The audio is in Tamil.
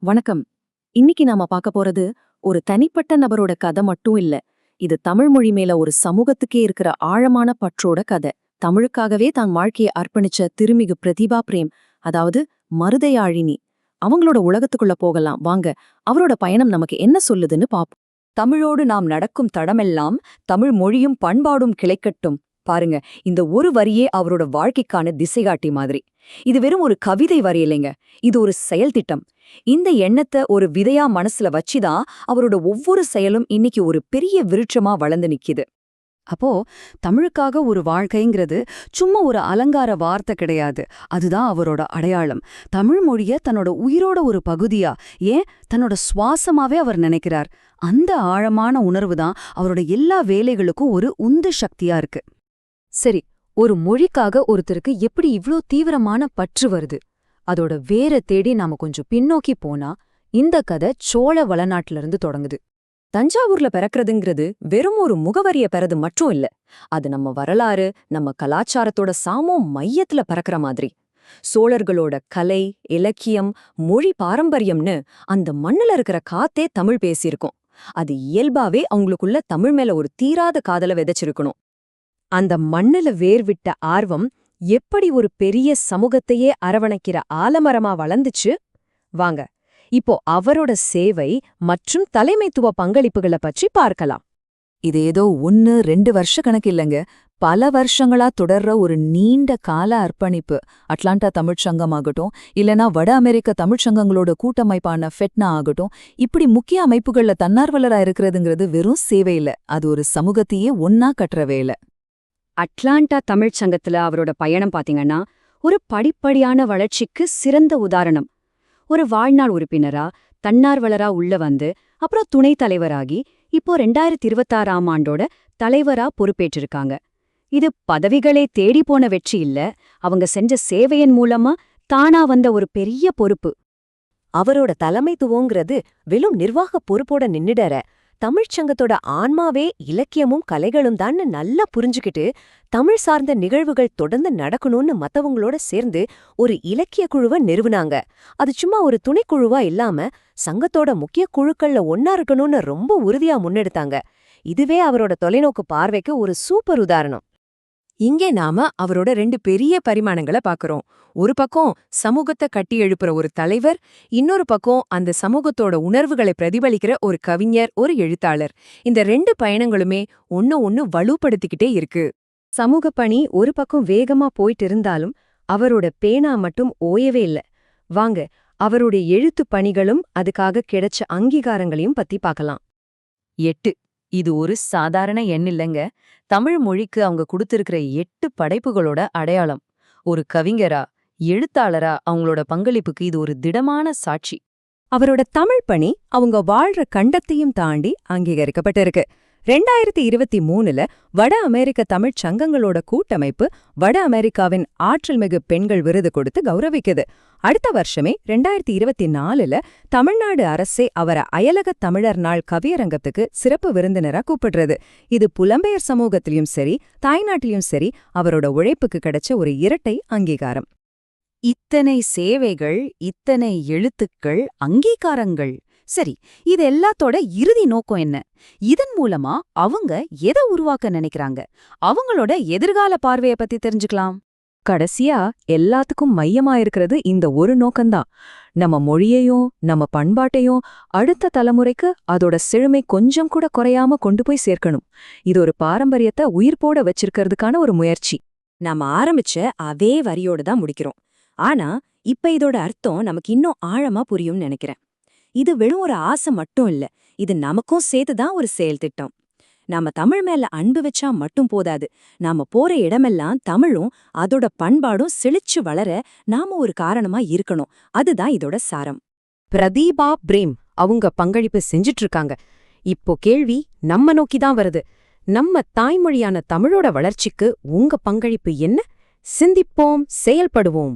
வணக்கம். இன்னைக்கு நாம பார்க்க போறது ஒரு தனிப்பட்ட நபரோட கதை மட்டும் இல்ல. இது தமிழ் மொழி மேல ஒரு சமூகத்துக்கே இருக்கிற ஆழமான பற்றோட கதை. தமிழுக்காகவே தான் வாழ்க்கையை அர்ப்பணிச்ச திருமிகு பிரதிபா பிரேம், அதாவது மருதையாழினி. அவங்களோட உலகத்துக்குள்ள போகலாம் வாங்க. அவரோட பயணம் நமக்கு என்ன சொல்லுதுன்னு பாப்போம். தமிழோடு நாம் நடக்கும் தடமெல்லாம் தமிழ் மொழியும் பண்பாடும் கிளைக்கட்டும். பாருங்க, இந்த ஒரு வரியே அவரோட வாழ்க்கைக்கான திசைகாட்டி மாதிரி. இது வெறும் ஒரு கவிதை வரி இல்லைங்க, இது ஒரு செயல் திட்டம். இந்த எண்ணத்தை ஒரு விதையா மனசுல வச்சுதான் அவரோட ஒவ்வொரு செயலும் இன்னைக்கு ஒரு பெரிய விருட்சமா வளர்ந்து நிக்குது. அப்போ தமிழுக்காக ஒரு வாழ்க்கைங்கிறது சும்மா ஒரு அலங்கார வார்த்தை கிடையாது. அதுதான் அவரோட அடையாளம். தமிழ் மொழிய தன்னோட உயிரோட ஒரு பகுதியா, ஏன் தன்னோட சுவாசமாவே அவர் நினைக்கிறார். அந்த ஆழமான உணர்வு தான் அவரோட எல்லா வேலைகளுக்கும் ஒரு உந்து சக்தியா இருக்கு. சரி, ஒரு மொழிக்காக ஒருத்தருக்கு எப்படி இவ்ளோ தீவிரமான பற்று வருது? அதோட வேற தேடி நாம கொஞ்சம் பின்னோக்கி போனா இந்த கதை சோழ வளநாட்டுல இருந்து தொடங்குது. தஞ்சாவூர்ல பிறக்கிறதுங்கிறது வெறும் ஒரு முகவரிய பெறது மட்டும் இல்ல, அது நம்ம வரலாறு, நம்ம கலாச்சாரத்தோட சாமம் மையத்துல பறக்கிற மாதிரி. சோழர்களோட கலை, இலக்கியம், மொழி பாரம்பரியம்னு அந்த மண்ணுல இருக்கிற காத்தே தமிழ் பேசியிருக்கும். அது இயல்பாவே அவங்களுக்குள்ள தமிழ் மேல ஒரு தீராத காதல விதைச்சிருக்கணும். அந்த மண்ணுல வேர்விட்ட ஆர்வம் எப்படி ஒரு பெரிய சமூகத்தையே அரவணைக்கிற ஆலமரமா வளர்ந்துச்சு? வாங்க, இப்போ அவரோட சேவை மற்றும் தலைமைத்துவ பங்களிப்புகளை பற்றி பார்க்கலாம். இது ஏதோ 1-2 வருஷ கணக்கு இல்லைங்க, பல வருஷங்களா தொடர்ற ஒரு நீண்ட கால அர்ப்பணிப்பு. அட்லாண்டா தமிழ்ச்சங்கம் ஆகட்டும், இல்லனா வட அமெரிக்க தமிழ்ச்சங்கங்களோட கூட்டமைப்பான ஃபெட்னா ஆகட்டும், இப்படி முக்கிய அமைப்புகள்ல தன்னார்வலரா இருக்கிறதுங்கிறது வெறும் சேவை இல்ல, அது ஒரு சமூகத்தையே ஒன்னா கட்டுற வேலை. அட்லாண்டா தமிழ்ச்சங்கத்துல அவரோட பயணம் பாத்தீங்கன்னா ஒரு படிப்படியான வளர்ச்சிக்கு சிறந்த உதாரணம். ஒரு வாழ்நாள் உறுப்பினரா, தன்னார்வலரா உள்ள வந்து அப்புறம் துணைத் தலைவராகி இப்போ 2026ஆம் ஆண்டோட தலைவரா பொறுப்பேற்றிருக்காங்க. இது பதவிகளே தேடி போன வெற்றி இல்ல, அவங்க செஞ்ச சேவையின் மூலமா தானா வந்த ஒரு பெரிய பொறுப்பு. அவரோட தலைமைத்துவங்கிறது வெறும் நிர்வாக பொறுப்போட நின்னுடற, தமிழ்ச்சங்கத்தோட ஆன்மாவே இலக்கியமும் கலைகளும் தான் நல்லா புரிஞ்சுக்கிட்டு தமிழ் சார்ந்த நிகழ்வுகள் தொடர்ந்து நடக்கணும்னு மத்தவங்களோட சேர்ந்து ஒரு இலக்கிய குழுவை நிறுவுனாங்க. அது சும்மா ஒரு துணைக்குழுவா இல்லாம சங்கத்தோட முக்கிய குழுக்கள்ல ஒன்னா இருக்கணும்னு ரொம்ப உறுதியா முன்னெடுத்தாங்க. இதுவே அவரோட தொலைநோக்கு பார்வைக்கு ஒரு சூப்பர் உதாரணம். இங்கே நாம அவரோட 2 பெரிய பரிமாணங்களை பாக்குறோம். ஒரு பக்கம் சமூகத்தை கட்டி எழுப்புற ஒரு தலைவர், இன்னொரு பக்கம் அந்த சமூகத்தோட உணர்வுகளை பிரதிபலிக்கிற ஒரு கவிஞர், ஒரு எழுத்தாளர். இந்த 2 பயணங்களுமே ஒன்னு வலுப்படுத்திக்கிட்டே இருக்கு. சமூக பணி ஒரு பக்கம் வேகமா போயிட்டு இருந்தாலும் அவரோட பேனா மட்டும் ஓயவே இல்ல. வாங்க, அவருடைய எழுத்துப் பணிகளும் அதுக்காக கிடைச்ச அங்கீகாரங்களையும் பத்தி பார்க்கலாம். 8. இது ஒரு சாதாரண எண் இல்லைங்க, தமிழ் மொழிக்கு அவங்க கொடுத்திருக்கிற 8 படைப்புகளோட அடையாளம். ஒரு கவிஞரா, எழுத்தாளரா அவங்களோட பங்களிப்புக்கு இது ஒரு திடமான சாட்சி. அவரோட தமிழ் பணி அவங்க வாழ்ற கண்டத்தையும் தாண்டி அங்கீகரிக்கப்பட்டிருக்கு. 2023ல வட அமெரிக்க தமிழ்ச் சங்கங்களோட கூட்டமைப்பு வட அமெரிக்காவின் ஆற்றல்மிகு பெண்கள் விருது கொடுத்து கௌரவிக்குது. அடுத்த வருஷமே 2024ல தமிழ்நாடு அரசே அவரை அயலக தமிழர் நாள் கவியரங்கத்துக்கு சிறப்பு விருந்தினரா கூப்பிடுறது. இது புலம்பெயர் சமூகத்திலயும் சரி, தாய்நாட்டிலும் சரி அவரோட உழைப்புக்கு கிடைச்ச ஒரு இரட்டை அங்கீகாரம். இத்தனை சேவைகள், இத்தனை எழுத்துக்கள், அங்கீகாரங்கள். சரி, இது எல்லாத்தோட இறுதி நோக்கம் என்ன? இதன் மூலமா அவங்க எதை உருவாக்க நினைக்கிறாங்க? அவங்களோட எதிர்கால பார்வைய பத்தி தெரிஞ்சுக்கலாம். கடைசியா எல்லாத்துக்கும் மையமா இருக்கிறது இந்த ஒரு நோக்கம்தான். நம்ம மொழியையும் நம்ம பண்பாட்டையும் அடுத்த தலைமுறைக்கு அதோட செழுமை கொஞ்சம் கூட குறையாம கொண்டு போய் சேர்க்கணும். இது ஒரு பாரம்பரியத்தை உயிர்ப்போட வச்சிருக்கிறதுக்கான ஒரு முயற்சி. நாம ஆரம்பிச்ச அதே வரியோட தான் முடிக்கிறோம். ஆனா இப்ப இதோட அர்த்தம் நமக்கு இன்னும் ஆழமா புரியும்னு நினைக்கிறேன். இது வெறும் ஒரு ஆசை மட்டும் இல்ல, இது நமக்கும் சேர்த்துதான் ஒரு செயல் திட்டம். நாம தமிழ் மேல அன்பு வச்சா மட்டும் போதாது, நாம போற இடமெல்லாம் தமிழும் அதோட பண்பாடும் செழிச்சு வளர நாம ஒரு காரணமா இருக்கணும். அதுதான் இதோட சாரம். பிரதீபா பிரேம் அவங்க பங்களிப்பு செஞ்சிட்டு இருக்காங்க. இப்போ கேள்வி நம்ம நோக்கிதான் வருது. நம்ம தாய்மொழியான தமிழோட வளர்ச்சிக்கு உங்க பங்களிப்பு என்ன? சிந்திப்போம், செயல்படுவோம்.